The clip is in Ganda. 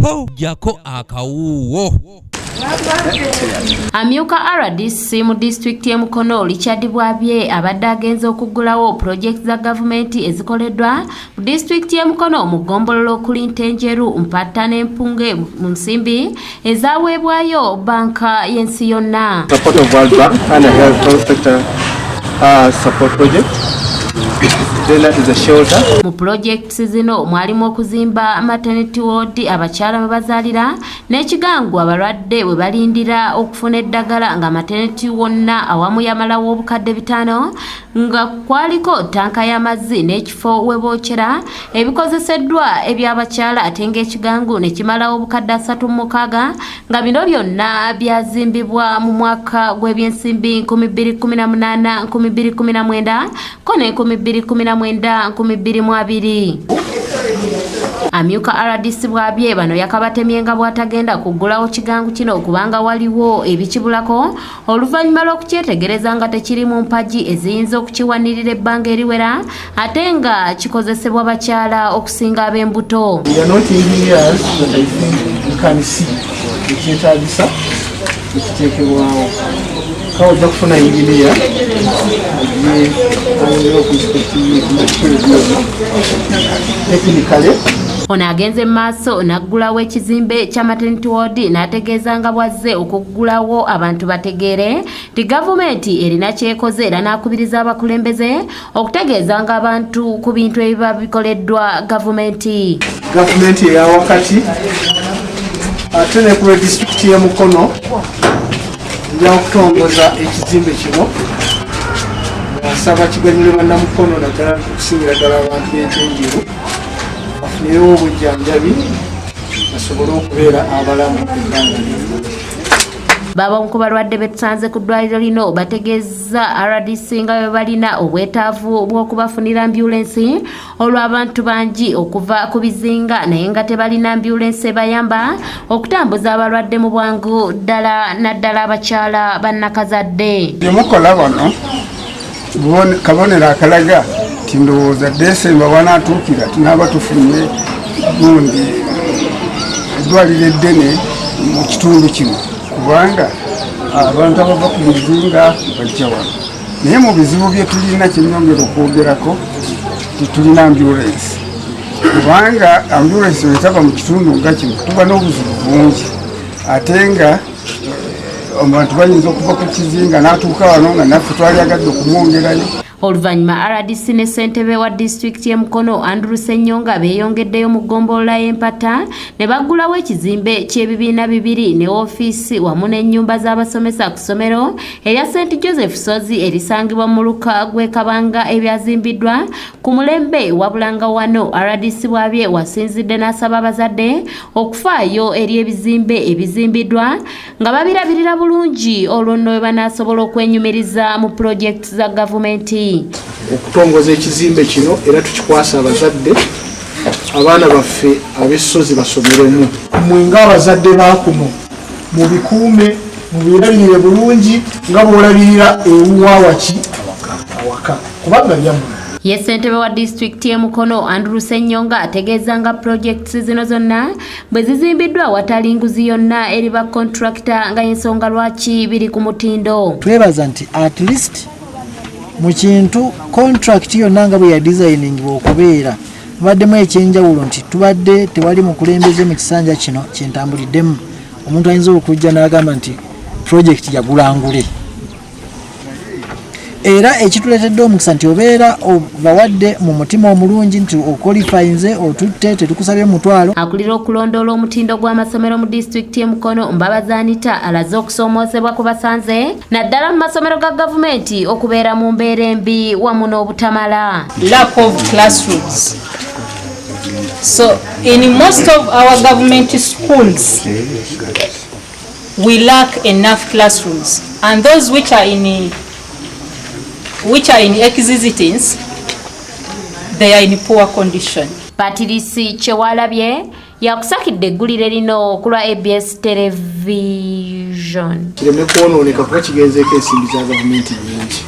po jako akawuwo. Amyuka RDC mu district y'e Mukono Richard Bwabye abadde agenze okuggulawo project za gavumenti ezikoleddwa mu district y'e Mukono mu Gombololo okuli Ntenjeru, Mpatta n'Empunge mu Nsimbi ezaweebwayo banka y'ensi yonna. Support of World Bank and a health sector support project. Then that is a shelter. Mu projects zino mwalimu okuzimba maternity ward Abakyala Webazaalira n'ekigangu abalwadde bwe balindira okufuna eddagala nga maternity wonna awamu yamalawo obukadde 5 nga kwaliko tanka y'amazzi n'ekifo we bookyera ebikozeseddwa eby'abakyala ate ng'ekigangu ne kimalawo obukadde 36 nga bino byonna byazimbibwa mu mwaka gw'ebyensimbi 2018-2019 ko ne 2019-2020. Amyuka RDC Bwabye bano yakabatemye nga bw'atagenda kuggulawo kigangu kino kubanga waliwo ebikibulako oluvannyuma lw'okukyetegereza nga tekiri mu mpagi eziyinza okukiwanirira ebbanga eriwera ate nga kikozesebwa bakyala okusinga ab'embuto. Kawuja kufuna engineer technically. Ono agenze maaso naggulawo ekizimbe kya maternity ward n'ategeeza nga bwazze okuggulawo abantu bategeere nti gavumenti erina kyekoze era n'akubiriza abakulembeze okutegeeza nga abantu ku bintu ebiba bikoleddwa gavumenti. Gavumenti eya wakati ate ne ku district y'e Mukono ya okutongoza ekizimbe kino asaba kiganyire bannamukono naddala okusingira ddala abantu b'Entenjeru bafuneyo obujjanjabi basobole okubeera abalamu ebbanga lyonna. Baba ku balwadde betusanze ku ddwaliro lino bategeeza RDC nga bwe balina obwetaavu bw'okubafunira ambulensi olw'abantu bangi okuva ku bizinga naye nga tebalina ambulensi ebayamba okutambuza abalwadde mu bwangu ddala naddala abakyala bannakazadde. Byemukola bano kabonero akalaga ti ndowooza Desemba wanaatuukira tunaaba tufunye gundi eddwaliro eddene mu kitundu kino kubanga abantu abava ku bizinga bajja wano naye mu bizibu bye tulina kyenyongera okwogerako titulina ambulensi kubanga ambulensi wetaba mu kitundu nga kino tuba n'obuzibu bungi ate nga abantu bayinza okuva ku kizinga n'atuuka wano nga naffe twali agadde okumwongerayo. Oluvannyuma RDC ne ssentebe wa district y'e Mukono Andrew Ssenyonga beeyongeddeyo mu ggombolola y'Empatta ne baggulawo ekizimbe ky'ebibiina 2 ne woofiisi wamu n'ennyumba z'abasomesa ku ssomero erya St. Joseph Sozi erisangibwa mu luka gw'e Kabanga ebyazimbiddwa ku mulembe wabulanga wano. RDC Bwabye wasinzidde n'asaba abazadde okufaayo eri ebizimbe ebizimbiddwa nga babirabirira bulungi olwo nno bwe banaasobola okwenyumiriza mu projekiti za gavumenti. Okutongoza ekizimbe kino era tukikwasa abazadde abaana baffe ab'essozi basomeremu. Mmwe ng'abazadde baakuno mubikuume mubirabirire bulungi nga bw'olabirira ewuwaawaki awaka kubanga byammwe. Ye ssentebe wa district y'e Mukono Andrew Ssenyonga ategeeza nga projects zino zonna bwe zizimbiddwa awatali nguzi yonna eri ba contractor nga ensonga lwaki biri ku mutindo. Twebaza nti at least mu kintu contract yonna nga bwe ya designing okubeera mubaddemu ekyenjawulo nti tubadde tewali mukulembeze mu kisanja kino kyentambuliddemu omuntu ayinza okujja n'agamba nti project yagulangule. Era ekituletedde omukisa nti obeera obawadde mu mutima omulungi nti okwalifayinze otutte tetukusabye mutwalo. Akulira okulondoola omutindo gw'amasomero mu district y'e Mukono Webazaalira alaze okusoomoosebwa ku basanze naddala mu masomero ga gavumenti okubeera mu mbeera embi wamu n'obutamala. Lack of classrooms. So in most of our government schools we lack enough classrooms, and those which are in existence, they are in poor condition. Patirisi Chewalabye yakusakidde eggulire lino ku lwa ABS television. Kireme kwonooneka kuba kigenzeeko ensimbi za gavumenti nyingi.